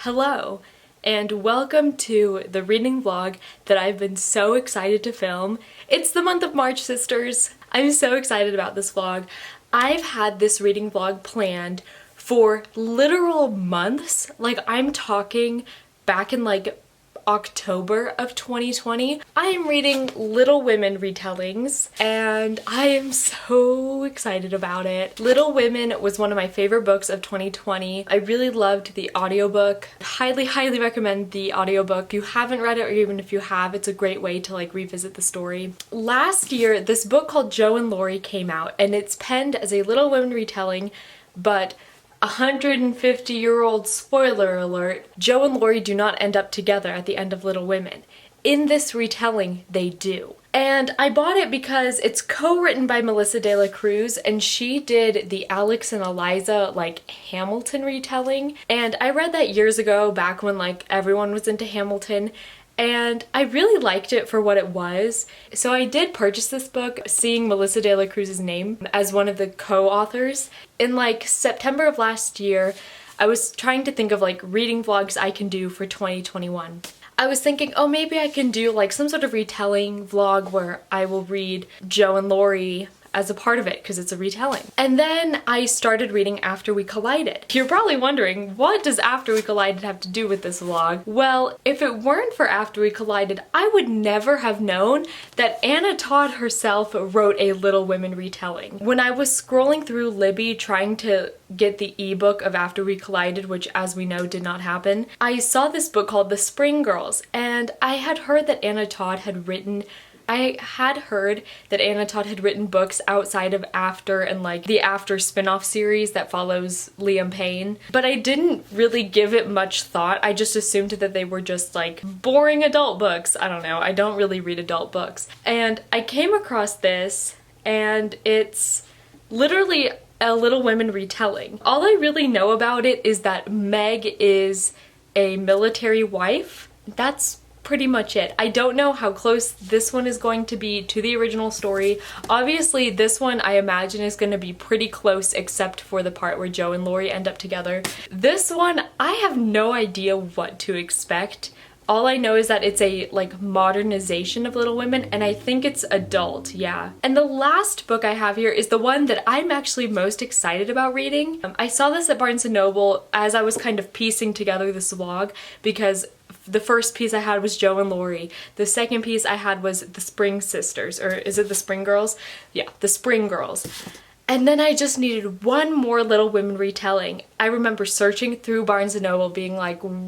Hello, and welcome to the reading vlog that I've been so excited to film. It's the month of March, sisters. I'm so excited about this vlog. I've had this reading vlog planned for literal months. Like, I'm talking back in October of 2020. I am reading Little Women retellings and I am so excited about it. Little Women was one of my favorite books of 2020. I really loved the audiobook. Highly recommend the audiobook. If you haven't read it, or even if you have, it's a great way to revisit the story. Last year, this book called Jo and Laurie came out, and it's penned as a Little Women retelling, but 150-year-old spoiler alert, Jo and Laurie do not end up together at the end of Little Women. In this retelling, they do. And I bought it because it's co-written by Melissa de la Cruz, and she did the Alex and Eliza Hamilton retelling. And I read that years ago, back when everyone was into Hamilton, and I really liked it for what it was. So I did purchase this book seeing Melissa de la Cruz's name as one of the co-authors. In September of last year, I was trying to think of reading vlogs I can do for 2021. I was thinking, oh, maybe I can do some sort of retelling vlog where I will read Jo and Laurie as a part of it because it's a retelling. And then I started reading After We Collided. You're probably wondering, what does After We Collided have to do with this vlog? Well, if it weren't for After We Collided, I would never have known that Anna Todd herself wrote a Little Women retelling. When I was scrolling through Libby trying to get the ebook of After We Collided, which as we know did not happen, I saw this book called The Spring Girls, and I had heard that Anna Todd had written books outside of After and the After spin-off series that follows Liam Payne, but I didn't really give it much thought. I just assumed that they were just boring adult books. I don't know, I don't really read adult books. And I came across this, and it's literally a Little Women retelling. All I really know about it is that Meg is a military wife. That's pretty much it. I don't know how close this one is going to be to the original story. Obviously, this one I imagine is going to be pretty close except for the part where Jo and Laurie end up together. This one, I have no idea what to expect. All I know is that it's a modernization of Little Women, and I think it's adult, yeah. And the last book I have here is the one that I'm actually most excited about reading. I saw this at Barnes & Noble as I was kind of piecing together this vlog, because the first piece I had was Jo and Laurie. The second piece I had was The Spring Sisters, or is it The Spring Girls? Yeah, The Spring Girls. And then I just needed one more Little Women retelling. I remember searching through Barnes & Noble being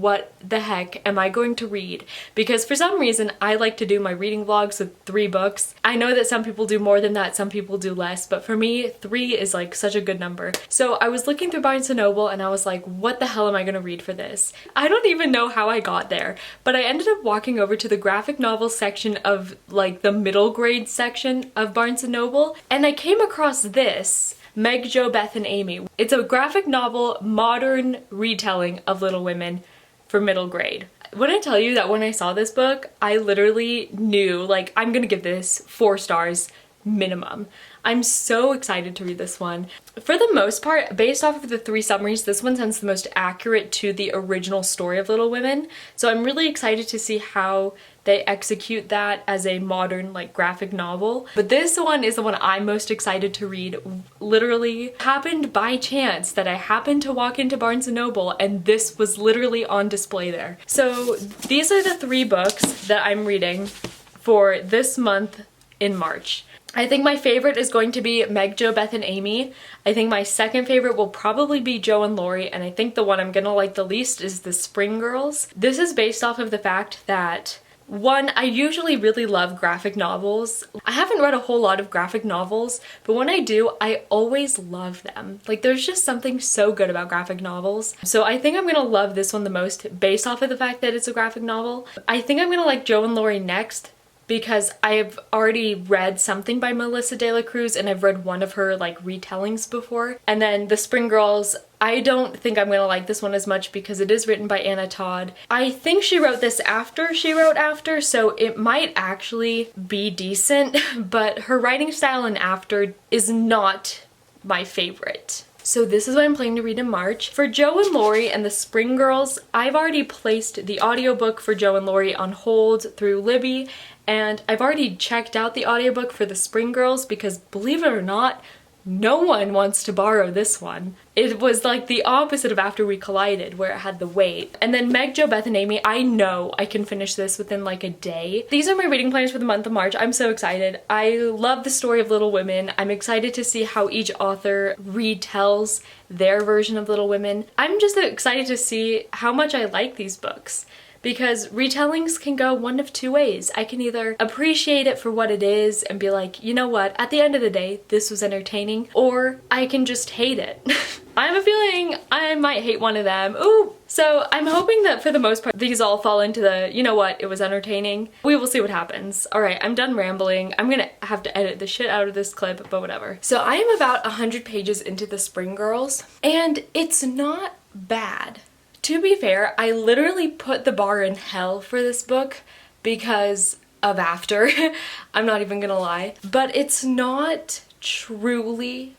what the heck am I going to read? Because for some reason I like to do my reading vlogs with 3 books. I know that some people do more than that, some people do less, but for me 3 is such a good number. So I was looking through Barnes & Noble and I was what the hell am I gonna read for this? I don't even know how I got there, but I ended up walking over to the graphic novel section of the middle grade section of Barnes & Noble, and I came across this, Meg, Jo, Beth, and Amy. It's a graphic novel modern retelling of Little Women for middle grade. When I tell you that when I saw this book, I literally knew I'm gonna give this 4 stars minimum. I'm so excited to read this one. For the most part, based off of the 3 summaries, this one sounds the most accurate to the original story of Little Women. So I'm really excited to see how they execute that as a modern graphic novel. But this one is the one I'm most excited to read. Literally happened by chance that I happened to walk into Barnes & Noble and this was literally on display there. So these are the 3 books that I'm reading for this month in March. I think my favorite is going to be Meg, Jo, Beth, and Amy. I think my second favorite will probably be Jo and Laurie, and I think the one I'm gonna like the least is The Spring Girls. This is based off of the fact that, one, I usually really love graphic novels. I haven't read a whole lot of graphic novels, but when I do, I always love them. There's just something so good about graphic novels. So I think I'm gonna love this one the most based off of the fact that it's a graphic novel. I think I'm gonna like Jo and Laurie next, because I've already read something by Melissa de la Cruz and I've read one of her retellings before. And then The Spring Girls, I don't think I'm gonna like this one as much because it is written by Anna Todd. I think she wrote this after she wrote After, so it might actually be decent, but her writing style in After is not my favorite. So this is what I'm planning to read in March. For Joe and Laurie and the Spring Girls, I've already placed the audiobook for Joe and Laurie on hold through Libby, and I've already checked out the audiobook for the Spring Girls because, believe it or not, no one wants to borrow this one. It was like the opposite of After We Collided, where it had the wait. And then Meg, Jo, Beth, and Amy, I know I can finish this within like a day. These are my reading plans for the month of March. I'm so excited. I love the story of Little Women. I'm excited to see how each author retells their version of Little Women. I'm just excited to see how much I like these books, because retellings can go one of two ways. I can either appreciate it for what it is and be like, you know what, at the end of the day, this was entertaining, or I can just hate it. I have a feeling I might hate one of them. Ooh! So I'm hoping that for the most part, these all fall into the, you know what, it was entertaining. We will see what happens. All right, I'm done rambling. I'm gonna have to edit the shit out of this clip, but whatever. So I am about 100 pages into the Spring Girls, and it's not bad. To be fair, I literally put the bar in hell for this book because of After. I'm not even gonna lie. But it's not truly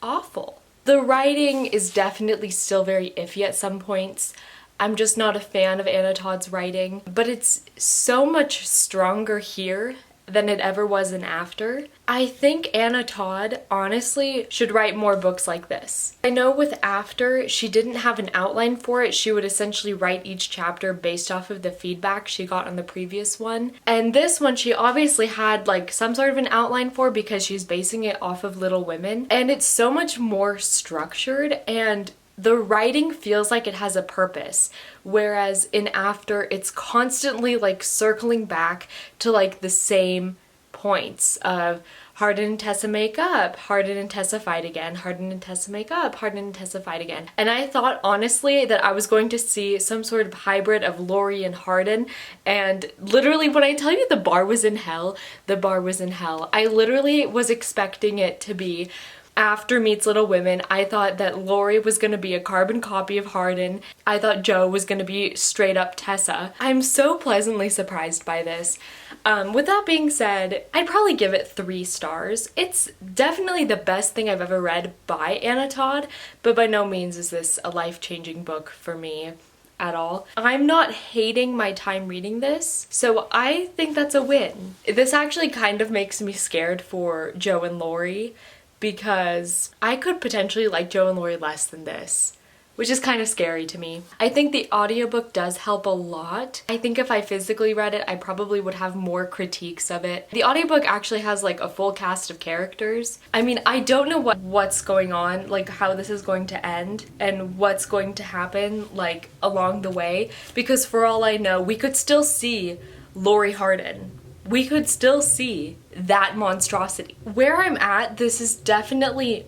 awful. The writing is definitely still very iffy at some points. I'm just not a fan of Anna Todd's writing, but it's so much stronger here than it ever was in After. I think Anna Todd honestly should write more books like this. I know with After, she didn't have an outline for it. She would essentially write each chapter based off of the feedback she got on the previous one. And this one, she obviously had like some sort of an outline for because she's basing it off of Little Women. And it's so much more structured, and the writing feels like it has a purpose, whereas in After, it's constantly like circling back to like the same points of Hardin and Tessa make up, Hardin and Tessa fight again, Hardin and Tessa make up, Hardin and Tessa fight again. And I thought honestly that I was going to see some sort of hybrid of Laurie and Hardin, and literally when I tell you the bar was in hell, the bar was in hell. I literally was expecting it to be After meets Little Women. I thought that Laurie was going to be a carbon copy of Hardin. I thought Joe was going to be straight up Tessa. I'm so pleasantly surprised by this. With that being said, I'd probably give it 3 stars. It's definitely the best thing I've ever read by Anna Todd, but by no means is this a life-changing book for me at all. I'm not hating my time reading this, so I think that's a win. This actually kind of makes me scared for Joe and Laurie, because I could potentially like Joe and Laurie less than this, which is kind of scary to me. I think the audiobook does help a lot. I think if I physically read it, I probably would have more critiques of it. The audiobook actually has like a full cast of characters. I mean, I don't know what's going on, like how this is going to end and what's going to happen like along the way, because for all I know, we could still see Laurie Hardin. We could still see that monstrosity. Where I'm at, this is definitely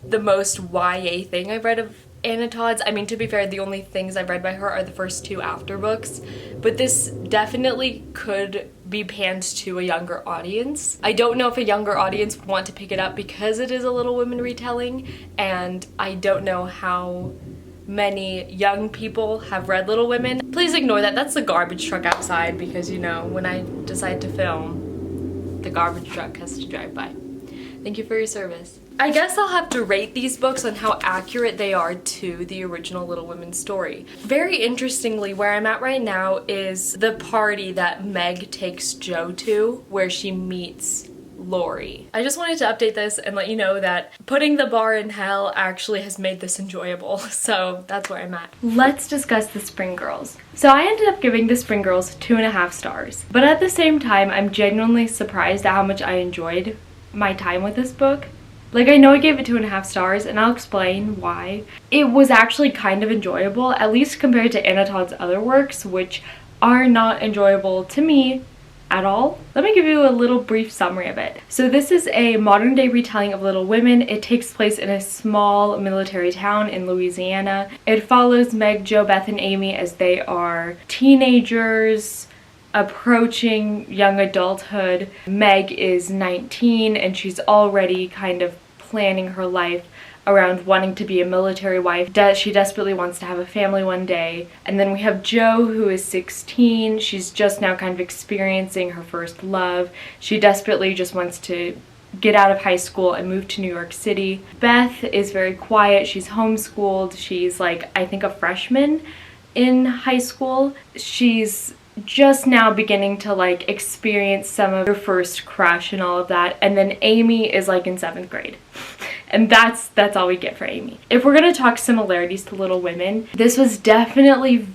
the most YA thing I've read of Anna Todd's. I mean, to be fair, the only things I've read by her are the first 2 After books, but this definitely could be panned to a younger audience. I don't know if a younger audience would want to pick it up because it is a Little Women retelling, and I don't know how many young people have read Little Women. Please ignore that. That's the garbage truck outside because, you know, when I decide to film, the garbage truck has to drive by. Thank you for your service. I guess I'll have to rate these books on how accurate they are to the original Little Women story. Very interestingly, where I'm at right now is the party that Meg takes Joe to, where she meets Laurie. I just wanted to update this and let you know that putting the bar in hell actually has made this enjoyable, so that's where I'm at. Let's discuss the Spring Girls. So I ended up giving the Spring Girls 2.5 stars, but at the same time, I'm genuinely surprised at how much I enjoyed my time with this book. Like, I know I gave it 2.5 stars, and I'll explain why. It was actually kind of enjoyable, at least compared to Anna Todd's other works, which are not enjoyable to me at all. Let me give you a little brief summary of it. So this is a modern day retelling of Little Women. It takes place in a small military town in Louisiana. It follows Meg, Jo, Beth, and Amy as they are teenagers approaching young adulthood. Meg is 19 and she's already kind of planning her life around wanting to be a military wife. She desperately wants to have a family one day. And then we have Jo, who is 16. She's just now kind of experiencing her first love. She desperately just wants to get out of high school and move to New York City. Beth is very quiet. She's homeschooled. She's like, I think, a freshman in high school. She's just now beginning to like experience some of her first crush and all of that. And then Amy is like in 7th grade. And that's all we get for Amy. If we're gonna talk similarities to Little Women, this was definitely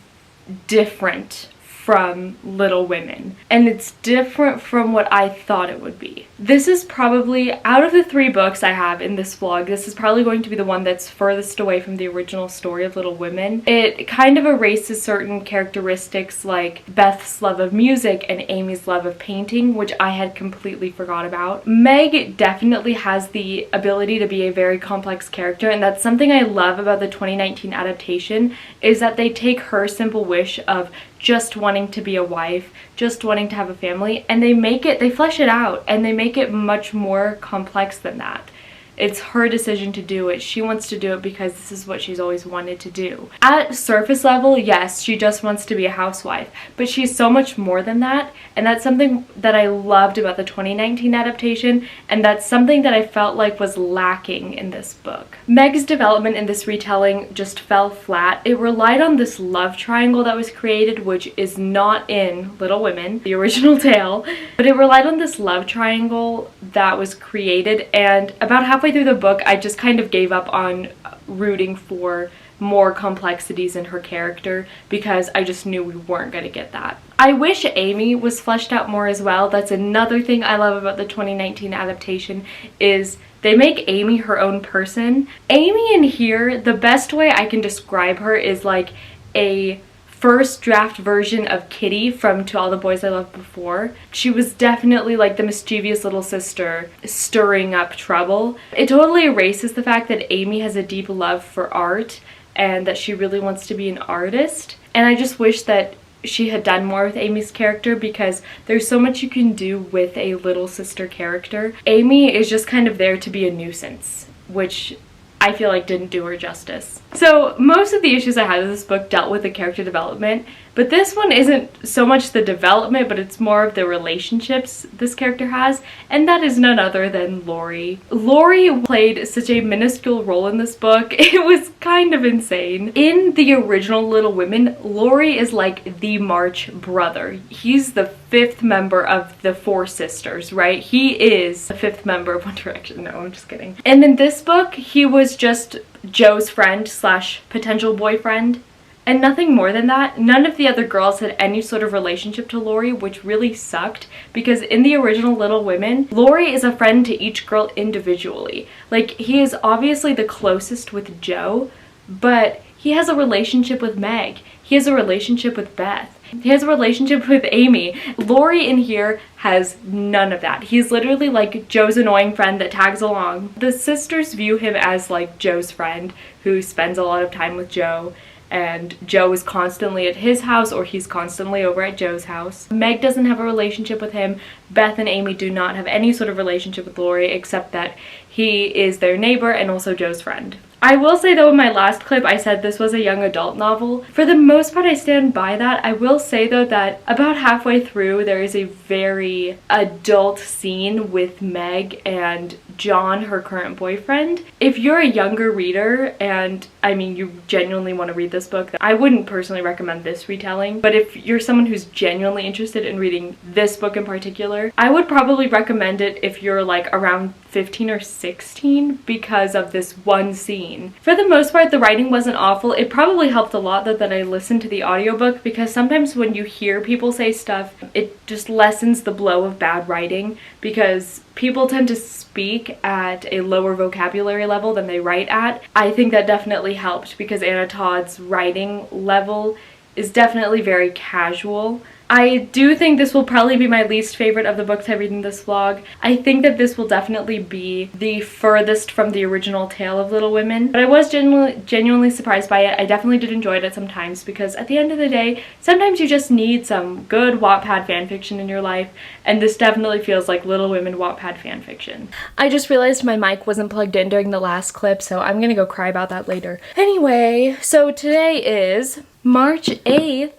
different from Little Women, and it's different from what I thought it would be. This is probably, out of the 3 books I have in this vlog, this is probably going to be the one that's furthest away from the original story of Little Women. It kind of erases certain characteristics like Beth's love of music and Amy's love of painting, which I had completely forgot about. Meg definitely has the ability to be a very complex character, and that's something I love about the 2019 adaptation, is that they take her simple wish of just wanting to be a wife, just wanting to have a family, and they flesh it out, and they make it much more complex than that. It's her decision to do it. She wants to do it because this is what she's always wanted to do. At surface level, yes, she just wants to be a housewife, but she's so much more than that, and that's something that I loved about the 2019 adaptation, and that's something that I felt like was lacking in this book. Meg's development in this retelling just fell flat. It relied on this love triangle that was created, which is not in Little Women, the original tale, but it relied on this love triangle that was created, and about halfway through the book, I just kind of gave up on rooting for more complexities in her character because I just knew we weren't going to get that. I wish Amy was fleshed out more as well. That's another thing I love about the 2019 adaptation, is they make Amy her own person. Amy in here, the best way I can describe her is like a first draft version of Kitty from To All the Boys I Loved Before. She was definitely like the mischievous little sister stirring up trouble. It totally erases the fact that Amy has a deep love for art and that she really wants to be an artist. And I just wish that she had done more with Amy's character, because there's so much you can do with a little sister character. Amy is just kind of there to be a nuisance, which I feel like didn't do her justice. So most of the issues I had with this book dealt with the character development, but this one isn't so much the development, but it's more of the relationships this character has, and that is none other than Laurie. Laurie played such a minuscule role in this book, it was kind of insane. In the original Little Women, Laurie is like the March brother. He's the 5th member of the 4 sisters, right? He is the 5th member of One Direction. No, I'm just kidding. And in this book, he was just Joe's friend slash potential boyfriend, and nothing more than that. None of the other girls had any sort of relationship to Laurie, which really sucked, because in the original Little Women, Laurie is a friend to each girl individually. Like, he is obviously the closest with Joe, but he has a relationship with Meg. He has a relationship with Beth. He has a relationship with Amy. Laurie in here has none of that. He's literally like Joe's annoying friend that tags along. The sisters view him as like Joe's friend who spends a lot of time with Joe, and Joe is constantly at his house or he's constantly over at Joe's house. Meg doesn't have a relationship with him. Beth and Amy do not have any sort of relationship with Laurie, except that he is their neighbor and also Joe's friend. I will say though, in my last clip I said this was a young adult novel. For the most part I stand by that. I will say though that about halfway through there is a very adult scene with Meg and John, her current boyfriend. If you're a younger reader, and I mean you genuinely want to read this book, I wouldn't personally recommend this retelling, but if you're someone who's genuinely interested in reading this book in particular, I would probably recommend it if you're like around 15 or 16 because of this one scene. For the most part, the writing wasn't awful. It probably helped a lot though that I listened to the audiobook, because sometimes when you hear people say stuff, it just lessens the blow of bad writing, because people tend to speak at a lower vocabulary level than they write at. I think that definitely helped, because Anna Todd's writing level is definitely very casual. I do think this will probably be my least favorite of the books I read in this vlog. I think that this will definitely be the furthest from the original tale of Little Women, but I was genuinely surprised by it. I definitely did enjoy it at some times, because at the end of the day, sometimes you just need some good Wattpad fanfiction in your life, and this definitely feels like Little Women Wattpad fanfiction. I just realized my mic wasn't plugged in during the last clip, so I'm gonna go cry about that later. Anyway, so today is March 8th.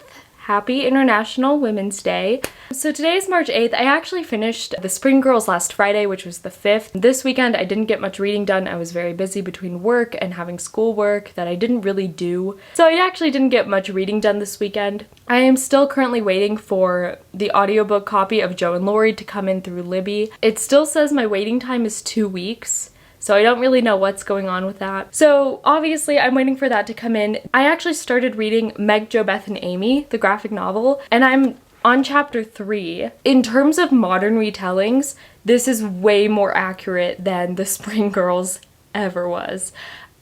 Happy International Women's Day. So today is March 8th. I actually finished The Spring Girls last Friday, which was the 5th. This weekend I didn't get much reading done. I was very busy between work and having schoolwork that I didn't really do. So I actually didn't get much reading done this weekend. I am still currently waiting for the audiobook copy of Jo and Laurie to come in through Libby. It still says my waiting time is 2 weeks. So I don't really know what's going on with that. So obviously I'm waiting for that to come in. I actually started reading Meg, Jo, Beth, and Amy, the graphic novel, and I'm on chapter 3. In terms of modern retellings, this is way more accurate than The Spring Girls ever was.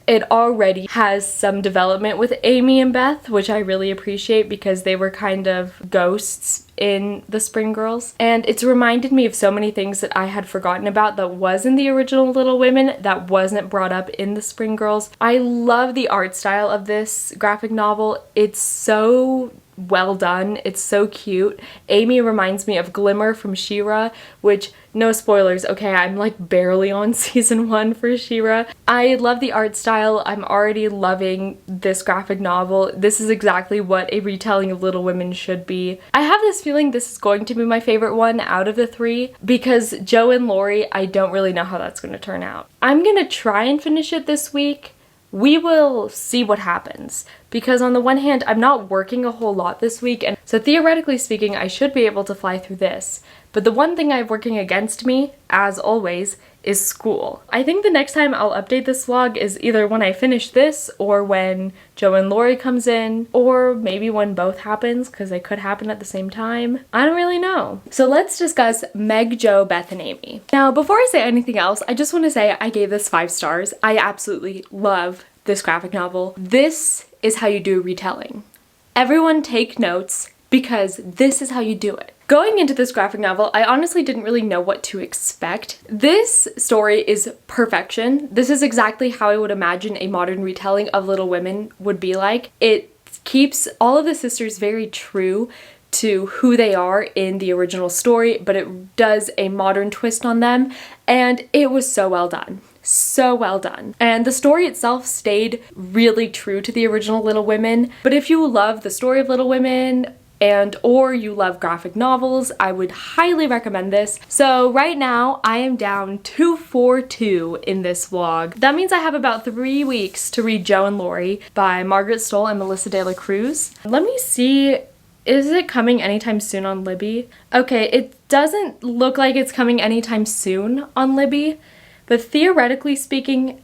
It already has some development with Amy and Beth, which I really appreciate because they were kind of ghosts in The Spring Girls. And it's reminded me of so many things that I had forgotten about that was in the original Little Women that wasn't brought up in The Spring Girls. I love the art style of this graphic novel. It's so well done. It's so cute. Amy reminds me of Glimmer from She-Ra, which, no spoilers, okay, I'm like barely on season 1 for She-Ra. I love the art style. I'm already loving this graphic novel. This is exactly what a retelling of Little Women should be. I have this feeling this is going to be my favorite one out of the 3 because Jo and Laurie, I don't really know how that's going to turn out. I'm gonna try and finish it this week. We will see what happens because on the one hand, I'm not working a whole lot this week, and so theoretically speaking, I should be able to fly through this. But the one thing I have working against me, as always, is school. I think the next time I'll update this vlog is either when I finish this or when Jo and Laurie comes in, or maybe when both happens, because they could happen at the same time. I don't really know. So let's discuss Meg, Jo, Beth, and Amy. Now, before I say anything else, I just want to say I gave this 5 stars. I absolutely love this graphic novel. This is how you do a retelling. Everyone take notes because this is how you do it. Going into this graphic novel, I honestly didn't really know what to expect. This story is perfection. This is exactly how I would imagine a modern retelling of Little Women would be like. It keeps all of the sisters very true to who they are in the original story, but it does a modern twist on them, and it was so well done. So well done. And the story itself stayed really true to the original Little Women, but if you love the story of Little Women, or you love graphic novels, I would highly recommend this. So right now I am down 242 in this vlog. That means I have about 3 weeks to read Jo and Laurie by Margaret Stoll and Melissa De La Cruz. Let me see, is it coming anytime soon on Libby? Okay, it doesn't look like it's coming anytime soon on Libby, but theoretically speaking,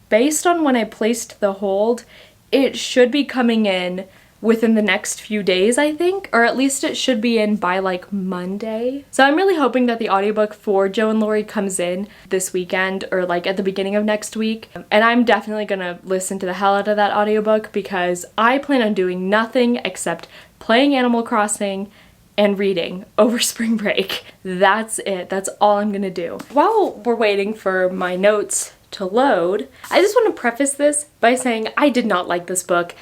based on when I placed the hold, it should be coming in within the next few days, I think, or at least it should be in by like Monday. So I'm really hoping that the audiobook for Jo and Laurie comes in this weekend or like at the beginning of next week. And I'm definitely gonna listen to the hell out of that audiobook because I plan on doing nothing except playing Animal Crossing and reading over spring break. That's it. That's all I'm gonna do. While we're waiting for my notes to load, I just want to preface this by saying I did not like this book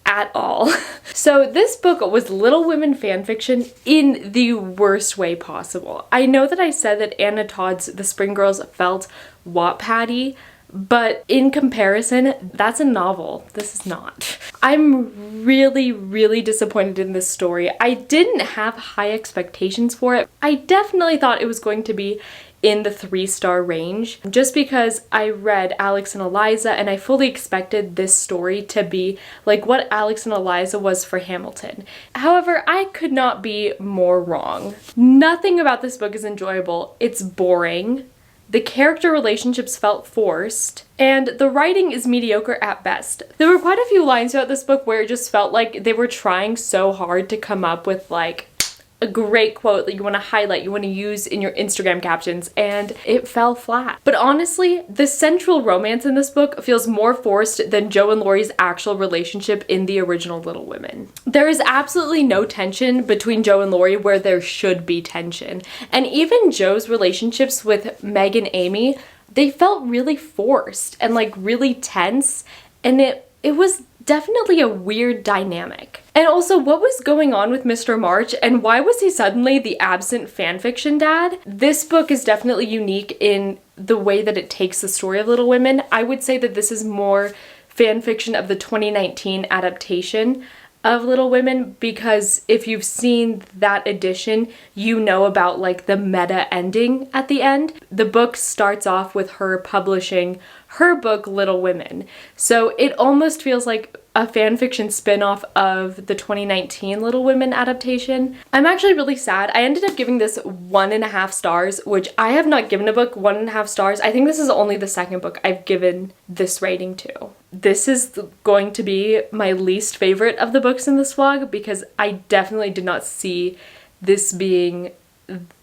at all. So this book was Little Women fanfiction in the worst way possible. I know that I said that Anna Todd's The Spring Girls felt Wattpad-y, but in comparison, that's a novel. This is not. I'm really, really disappointed in this story. I didn't have high expectations for it. I definitely thought it was going to be in the 3-star range just because I read Alex and Eliza and I fully expected this story to be like what Alex and Eliza was for Hamilton. However, I could not be more wrong. Nothing about this book is enjoyable. It's boring. The character relationships felt forced, and the writing is mediocre at best. There were quite a few lines throughout this book where it just felt like they were trying so hard to come up with like a great quote that you want to highlight, you want to use in your Instagram captions, and it fell flat. But honestly, the central romance in this book feels more forced than Jo and Laurie's actual relationship in the original Little Women. There is absolutely no tension between Jo and Laurie where there should be tension. And even Jo's relationships with Meg and Amy, they felt really forced and like really tense, and it was definitely a weird dynamic. And also, what was going on with Mr. March and why was he suddenly the absent fanfiction dad? This book is definitely unique in the way that it takes the story of Little Women. I would say that this is more fanfiction of the 2019 adaptation. of Little Women, because if you've seen that edition, you know about like the meta ending at the end. The book starts off with her publishing her book Little Women. So it almost feels like a fanfiction spin-off of the 2019 Little Women adaptation. I'm actually really sad. I ended up giving this 1.5 stars, which I have not given a book 1.5 stars. I think this is only the second book I've given this rating to. This is going to be my least favorite of the books in this vlog because I definitely did not see this being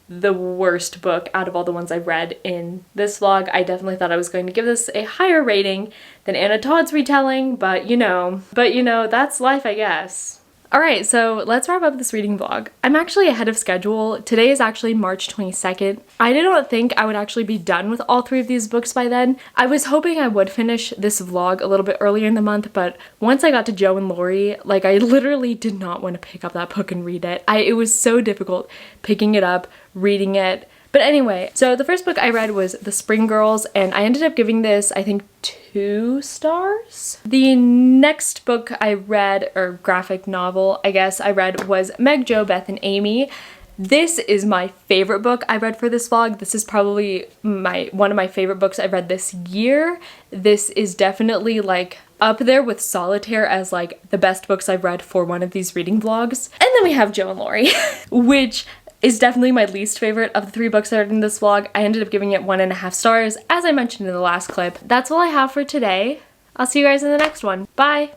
the worst book out of all the ones I've read in this vlog. I definitely thought I was going to give this a higher rating than Anna Todd's retelling, but you know, that's life, I guess. Alright, so let's wrap up this reading vlog. I'm actually ahead of schedule. Today is actually March 22nd. I did not think I would actually be done with all 3 of these books by then. I was hoping I would finish this vlog a little bit earlier in the month, but once I got to Jo and Laurie, like I literally did not want to pick up that book and read it. It was so difficult picking it up, reading it. But anyway, so the first book I read was The Spring Girls, and I ended up giving this, I think, 2 stars. The next book I read, or graphic novel, I guess I read, was Meg, Jo, Beth, and Amy. This is my favorite book I read for this vlog. This is probably one of my favorite books I've read this year. This is definitely like up there with Solitaire as like the best books I've read for one of these reading vlogs. And then we have Jo and Laurie, which is definitely my least favorite of the 3 books I read in this vlog. I ended up giving it 1.5 stars, as I mentioned in the last clip. That's all I have for today. I'll see you guys in the next one. Bye!